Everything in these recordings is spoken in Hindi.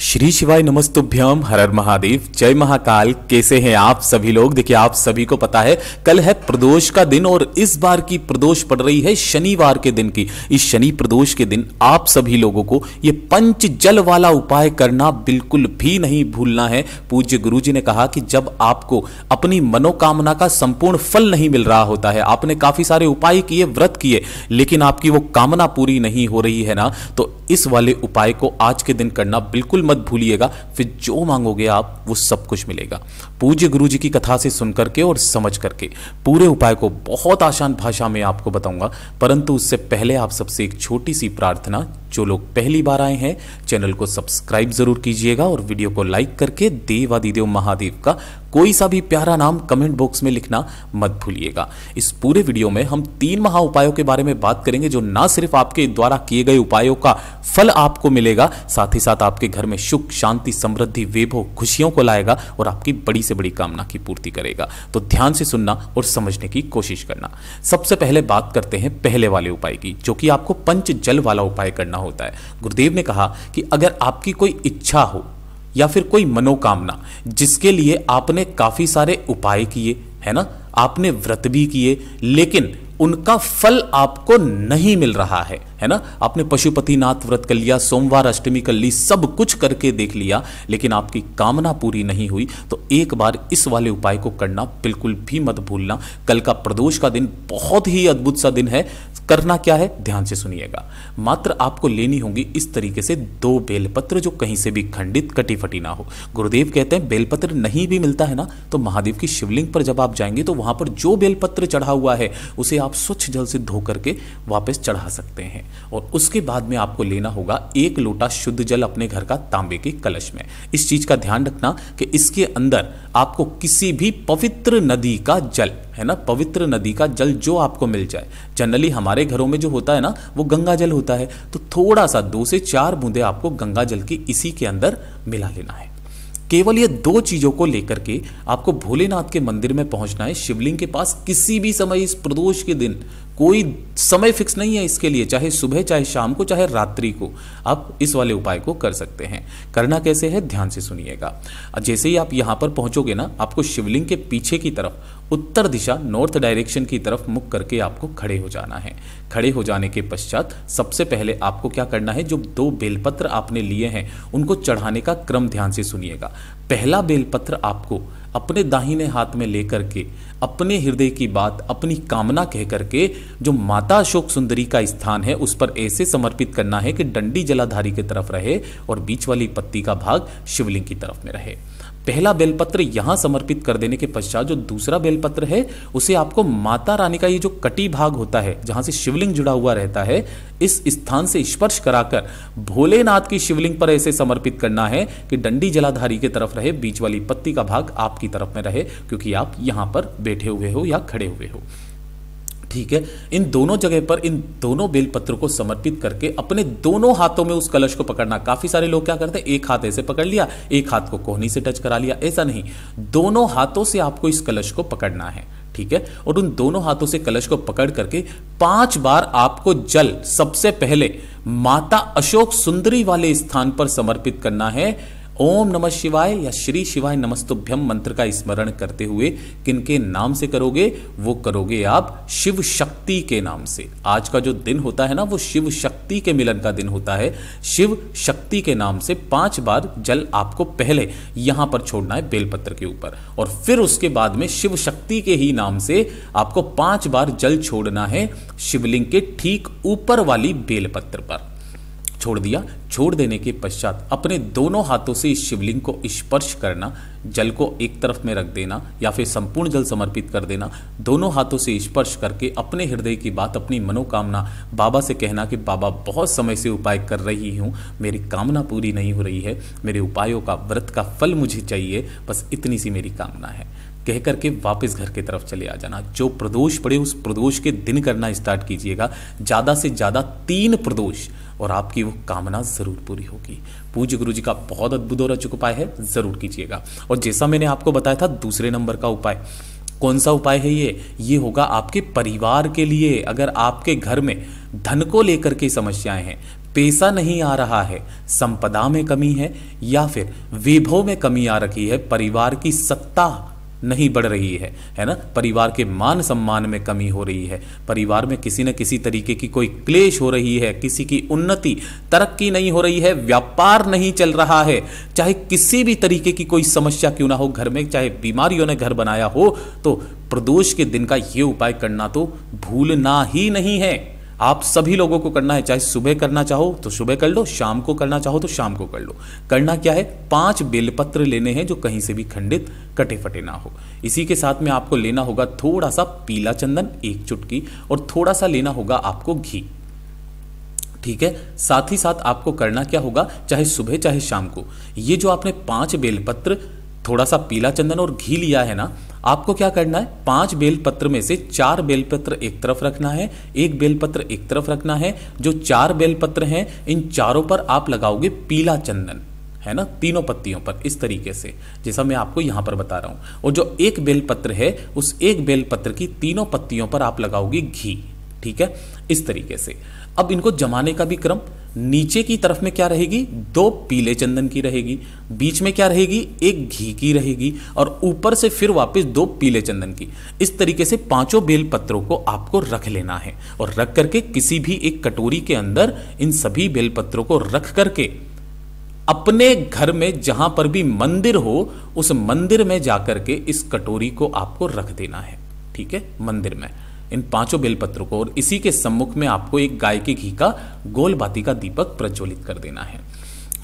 श्री शिवाय नमस्तुभ्यम, हर हर महादेव, जय महाकाल। कैसे हैं आप सभी लोग? देखिए, आप सभी को पता है कल है प्रदोष का दिन और इस बार की प्रदोष पड़ रही है शनिवार के दिन की। इस शनि प्रदोष के दिन आप सभी लोगों को ये पंच जल वाला उपाय करना बिल्कुल भी नहीं भूलना है। पूज्य गुरु जी ने कहा कि जब आपको अपनी मनोकामना का संपूर्ण फल नहीं मिल रहा होता है, आपने काफी सारे उपाय किए, व्रत किए, लेकिन आपकी वो कामना पूरी नहीं हो रही है ना, तो इस वाले उपाय को आज के दिन करना बिल्कुल मत भूलिएगा। फिर जो मांगोगे आप वो सब कुछ मिलेगा। पूज्य गुरु जी की कथा से सुन करके और समझ करके पूरे उपाय को बहुत आसान भाषा में आपको बताऊंगा, परंतु उससे पहले आप सबसे एक छोटी सी प्रार्थना। जो लोग पहली बार आए हैं चैनल को सब्सक्राइब जरूर कीजिएगा और वीडियो को लाइक करके देवादिदेव महादेव का कोई सा भी प्यारा नाम कमेंट बॉक्स में लिखना मत भूलिएगा। इस पूरे वीडियो में हम 3 महा उपायों के बारे में बात करेंगे जो ना सिर्फ आपके द्वारा किए गए उपायों का फल आपको मिलेगा, साथ ही साथ आपके घर में सुख, शांति, समृद्धि, वैभव, खुशियों को लाएगा और आपकी बड़ी से बड़ी कामना की पूर्ति करेगा। तो ध्यान से सुनना और समझने की कोशिश करना। सबसे पहले बात करते हैं पहले वाले उपाय की, जो कि आपको पंच जल वाला उपाय करना होता है। गुरुदेव ने कहा कि अगर आपकी कोई इच्छा हो या फिर कोई मनोकामना जिसके लिए आपने काफी सारे उपाय किए, है ना, आपने व्रत भी किए, लेकिन उनका फल आपको नहीं मिल रहा है ना, आपने पशुपतिनाथ व्रत कर लिया, सोमवार अष्टमी कर ली, सब कुछ करके देख लिया, लेकिन आपकी कामना पूरी नहीं हुई, तो एक बार इस वाले उपाय को करना बिल्कुल भी मत भूलना। कल का प्रदोष का दिन बहुत ही अद्भुत सा दिन है। करना क्या है, ध्यान से सुनिएगा। मात्र आपको लेनी होंगी इस तरीके से 2 बेलपत्र जो कहीं से भी खंडित कटी फटी ना हो। गुरुदेव कहते हैं बेलपत्र नहीं भी मिलता है ना, तो महादेव की शिवलिंग पर जब आप जाएंगे तो वहां पर जो बेलपत्र चढ़ा हुआ है उसे आप स्वच्छ जल से धो करके वापस चढ़ा सकते हैं। और उसके बाद में आपको लेना होगा 1 लोटा शुद्ध जल अपने घर का तांबे के कलश में। इस चीज का ध्यान रखना कि इसके अंदर आपको किसी भी पवित्र नदी का जल, है ना, पवित्र नदी का जल जो आपको मिल जाए। जनरली हमारे घरों में जो होता है ना वो गंगा जल होता है, तो थोड़ा सा 2 से 4 बूंदे आपको गंगा जल की इसी के अंदर मिला लेना है। केवल ये 2 चीजों को लेकर के आपको भोलेनाथ के मंदिर में पहुंचना है, शिवलिंग के पास किसी भी समय इस प्रदोष के दिन। कोई समय फिक्स नहीं है इसके लिए, चाहे सुबह, चाहे शाम को, चाहे रात्रि को आप इस वाले उपाय को कर सकते हैं। करना कैसे है, ध्यान से सुनिएगा। जैसे ही आप यहां पर पहुंचोगे ना, आपको शिवलिंग के पीछे की तरफ उत्तर दिशा, नॉर्थ डायरेक्शन की तरफ मुख करके आपको खड़े हो जाना है। खड़े हो जाने के पश्चात सबसे पहले आपको क्या करना है, जो 2 बेलपत्र आपने लिए हैं उनको चढ़ाने का क्रम ध्यान से सुनिएगा। पहला बेलपत्र आपको अपने दाहिने हाथ में लेकर के अपने हृदय की बात, अपनी कामना कह करके जो माता अशोक सुंदरी का स्थान है उस पर ऐसे समर्पित करना है कि डंडी जलाधारी की तरफ रहे और बीच वाली पत्ती का भाग शिवलिंग की तरफ में रहे। पहला बेलपत्र यहां समर्पित कर देने के पश्चात जो दूसरा बेलपत्र है उसे आपको माता रानी का ये जो कटी भाग होता है जहां से शिवलिंग जुड़ा हुआ रहता है, इस स्थान से स्पर्श कराकर भोलेनाथ की शिवलिंग पर ऐसे समर्पित करना है कि डंडी जलाधारी की तरफ रहे, बीच वाली पत्ती का भाग आपकी तरफ में रहे, क्योंकि आप यहां पर बैठे हुए हो या खड़े हुए हो। ठीक है, इन दोनों जगह पर इन दोनों बेलपत्र को समर्पित करके अपने दोनों हाथों में उस कलश को पकड़ना। काफी सारे लोग क्या करते हैं, एक हाथ ऐसे पकड़ लिया, एक हाथ को कोहनी से टच करा लिया, ऐसा नहीं, दोनों हाथों से आपको इस कलश को पकड़ना है। ठीक है, और उन दोनों हाथों से कलश को पकड़ करके 5 बार आपको जल सबसे पहले माता अशोक सुंदरी वाले स्थान पर समर्पित करना है। ओम नमः शिवाय या श्री शिवाय नमस्तुभ्यम मंत्र का स्मरण करते हुए किनके नाम से करोगे, वो करोगे आप शिव शक्ति के नाम से। आज का जो दिन होता है ना वो शिव शक्ति के मिलन का दिन होता है। शिव शक्ति के नाम से 5 बार जल आपको पहले यहां पर छोड़ना है बेलपत्र के ऊपर, और फिर उसके बाद में शिव शक्ति के ही नाम से आपको 5 बार जल छोड़ना है शिवलिंग के ठीक ऊपर वाली बेलपत्र पर। छोड़ दिया, छोड़ देने के पश्चात अपने दोनों हाथों से इस शिवलिंग को स्पर्श करना, जल को एक तरफ में रख देना या फिर संपूर्ण जल समर्पित कर देना। दोनों हाथों से स्पर्श करके अपने हृदय की बात, अपनी मनोकामना बाबा से कहना कि बाबा बहुत समय से उपाय कर रही हूँ, मेरी कामना पूरी नहीं हो रही है, मेरे उपायों का, व्रत का फल मुझे चाहिए, बस इतनी सी मेरी कामना है। कह करके वापस घर की तरफ चले आ जाना। जो प्रदोष पड़े उस प्रदोष के दिन करना स्टार्ट कीजिएगा, ज्यादा से ज्यादा 3 प्रदोष, और आपकी वो कामना जरूर पूरी होगी। पूज्य गुरु जी का बहुत अद्भुत और अचूक उपाय है, जरूर कीजिएगा। और जैसा मैंने आपको बताया था दूसरे नंबर का उपाय, कौन सा उपाय है ये होगा आपके परिवार के लिए। अगर आपके घर में धन को लेकर के समस्याएं हैं, पैसा नहीं आ रहा है, संपदा में कमी है, या फिर वैभव में कमी आ रखी है, परिवार की सत्ता नहीं बढ़ रही है ना, परिवार के मान सम्मान में कमी हो रही है, परिवार में किसी न किसी तरीके की कोई क्लेश हो रही है, किसी की उन्नति तरक्की नहीं हो रही है, व्यापार नहीं चल रहा है, चाहे किसी भी तरीके की कोई समस्या क्यों ना हो घर में, चाहे बीमारियों ने घर बनाया हो, तो प्रदोष के दिन का ये उपाय करना तो भूलना ही नहीं है। आप सभी लोगों को करना है, चाहे सुबह करना चाहो तो सुबह कर लो, शाम को करना चाहो तो शाम को कर लो। करना क्या है, 5 बेलपत्र लेने हैं जो कहीं से भी खंडित कटे फटे ना हो। इसी के साथ में आपको लेना होगा थोड़ा सा पीला चंदन 1 चुटकी, और थोड़ा सा लेना होगा आपको घी। ठीक है, साथ ही साथ आपको करना क्या होगा, चाहे सुबह चाहे शाम को, ये जो आपने 5 बेलपत्र, थोड़ा सा पीला चंदन और घी लिया है ना, आपको क्या करना है, 5 बेलपत्र में से 4 बेलपत्र एक तरफ रखना है, 1 बेलपत्र एक तरफ रखना है। जो 4 बेलपत्र हैं इन चारों पर आप लगाओगे पीला चंदन, है ना, तीनों पत्तियों पर इस तरीके से, जैसा मैं आपको यहां पर बता रहा हूं। और जो 1 बेलपत्र है उस 1 बेलपत्र की तीनों पत्तियों पर आप लगाओगे घी। ठीक है, इस तरीके से। अब इनको जमाने का भी क्रम, नीचे की तरफ में क्या रहेगी, 2 पीले चंदन की रहेगी, बीच में क्या रहेगी, 1 घी की रहेगी, और ऊपर से फिर वापस 2 पीले चंदन की। इस तरीके से 5 बेल पत्रों को आपको रख लेना है, और रख करके किसी भी एक कटोरी के अंदर इन सभी बेल पत्रों को रख करके अपने घर में जहां पर भी मंदिर हो उस मंदिर में जाकर के इस कटोरी को आपको रख देना है। ठीक है, मंदिर में इन 5 बेलपत्रों को, और इसी के सम्मुख में आपको एक गाय के घी का गोल बाती का दीपक प्रज्वलित कर देना है।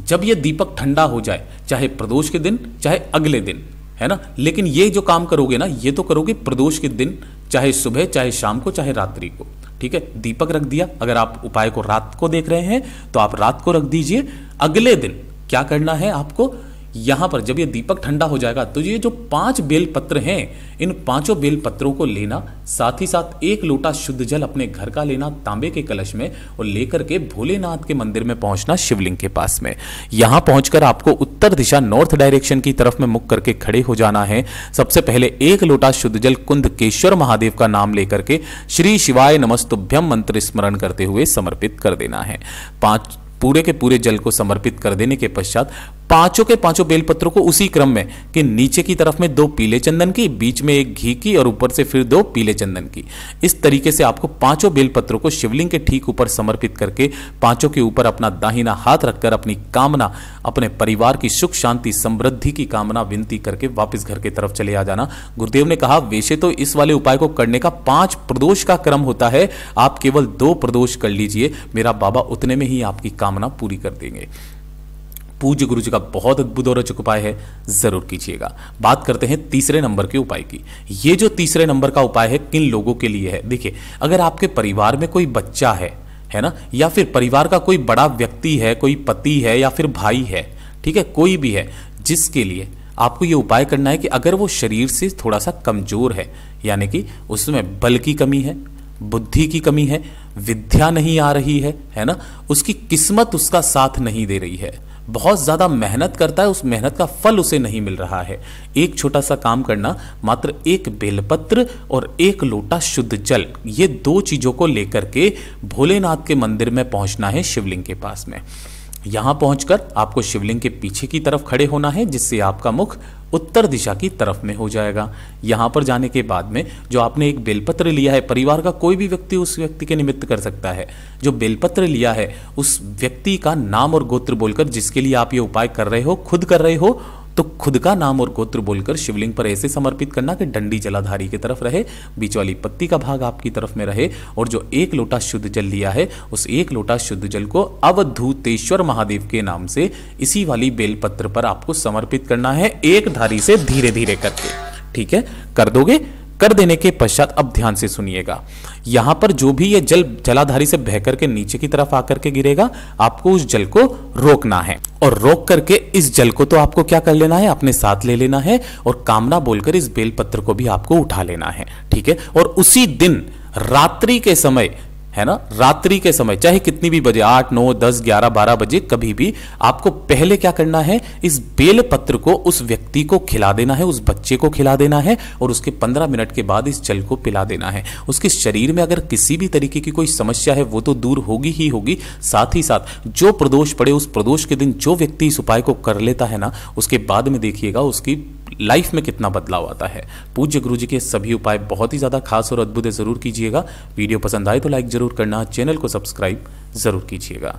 जब यह दीपक ठंडा हो जाए, चाहे प्रदोष के दिन चाहे अगले दिन, है ना, लेकिन ये जो काम करोगे ना, ये तो करोगे प्रदोष के दिन, चाहे सुबह चाहे शाम को चाहे रात्रि को। ठीक है, दीपक रख दिया। अगर आप उपाय को रात को देख रहे हैं तो आप रात को रख दीजिए। अगले दिन क्या करना है आपको, यहां पर जब ये दीपक ठंडा हो जाएगा तो ये जो 5 बेल पत्र हैं, इन 5 बेल पत्रों को लेना, साथ ही साथ 1 लोटा शुद्ध जल अपने घर का लेना तांबे के कलश में, और लेकर के भोलेनाथ के मंदिर में पहुंचना शिवलिंग के पास में। यहां पहुंचकर आपको उत्तर दिशा नॉर्थ डायरेक्शन की तरफ में मुख करके खड़े हो जाना है। सबसे पहले 1 लोटा शुद्ध जल कुंदकेश्वर महादेव का नाम लेकर के श्री शिवाय नमस्तुभ्यम मंत्र स्मरण करते हुए समर्पित कर देना है। पूरे के पूरे जल को समर्पित कर देने के पश्चात 5 के 5 बेलपत्रों को उसी क्रम में कि नीचे की तरफ में 2 पीले चंदन की, बीच में 1 घी की, और ऊपर से फिर 2 पीले चंदन की, इस तरीके से आपको 5 बेलपत्रों को शिवलिंग के ठीक ऊपर समर्पित करके 5 के ऊपर अपना दाहिना हाथ रखकर अपनी कामना, अपने परिवार की सुख शांति समृद्धि की कामना विनती करके वापस घर की तरफ चले आ जाना। गुरुदेव ने कहा वैसे तो इस वाले उपाय को करने का 5 प्रदोष का क्रम होता है, आप केवल 2 प्रदोष कर लीजिए, मेरा बाबा उतने में ही आपकी कामना पूरी कर देंगे। पूज्य गुरु जी का बहुत अद्भुत और रोचक उपाय है, जरूर कीजिएगा। बात करते हैं तीसरे नंबर के उपाय की। ये जो तीसरे नंबर का उपाय है किन लोगों के लिए है, देखिए, अगर आपके परिवार में कोई बच्चा है ना, या फिर परिवार का कोई बड़ा व्यक्ति है, कोई पति है या फिर भाई है, ठीक है, कोई भी है, जिसके लिए आपको ये उपाय करना है कि अगर वो शरीर से थोड़ा सा कमजोर है, यानी कि उसमें बल की कमी है, बुद्धि की कमी है, विद्या नहीं आ रही है ना, उसकी किस्मत उसका साथ नहीं दे रही है, बहुत ज्यादा मेहनत करता है, उस मेहनत का फल उसे नहीं मिल रहा है, एक छोटा सा काम करना, मात्र 1 बेलपत्र और 1 लोटा शुद्ध जल, ये 2 चीजों को लेकर के भोलेनाथ के मंदिर में पहुंचना है शिवलिंग के पास में। यहां पहुंचकर आपको शिवलिंग के पीछे की तरफ खड़े होना है, जिससे आपका मुख उत्तर दिशा की तरफ में हो जाएगा। यहां पर जाने के बाद में जो आपने 1 बेलपत्र लिया है, परिवार का कोई भी व्यक्ति उस व्यक्ति के निमित्त कर सकता है, जो बेलपत्र लिया है उस व्यक्ति का नाम और गोत्र बोलकर, जिसके लिए आप ये उपाय कर रहे हो, खुद कर रहे हो, तो खुद का नाम और गोत्र बोलकर शिवलिंग पर ऐसे समर्पित करना कि डंडी जलाधारी की तरफ रहे, बीच वाली पत्ती का भाग आपकी तरफ में रहे, और जो 1 लोटा शुद्ध जल लिया है उस 1 लोटा शुद्ध जल को अवधूतेश्वर महादेव के नाम से इसी वाली बेलपत्र पर आपको समर्पित करना है, एक धारी से धीरे धीरे करके। ठीक है, कर दोगे। कर देने के पश्चात अब ध्यान से सुनिएगा, यहां पर जो भी ये जल जलाधारी से बह करके नीचे की तरफ आकर के गिरेगा, आपको उस जल को रोकना है, और रोक करके इस जल को तो आपको क्या कर लेना है, अपने साथ ले लेना है, और कामना बोलकर इस बेलपत्र को भी आपको उठा लेना है। ठीक है, और उसी दिन रात्रि के समय है ना, रात्रि के समय चाहे कितनी भी बजे, 8, 9, 10, 11, 12 बजे, कभी भी आपको पहले क्या करना है, इस बेल पत्र को उस व्यक्ति को खिला देना है, उस बच्चे को खिला देना है और उसके 15 मिनट के बाद इस जल को पिला देना है। उसके शरीर में अगर किसी भी तरीके की कोई समस्या है वो तो दूर होगी ही होगी, साथ ही साथ जो प्रदोष पड़े उस प्रदोष के दिन जो व्यक्ति इस उपाय को कर लेता है ना, उसके बाद में देखिएगा उसकी लाइफ में कितना बदलाव आता है। पूज्य गुरु जी के सभी उपाय बहुत ही ज़्यादा खास और अद्भुत है, ज़रूर कीजिएगा। वीडियो पसंद आए तो लाइक ज़रूर करना, चैनल को सब्सक्राइब ज़रूर कीजिएगा।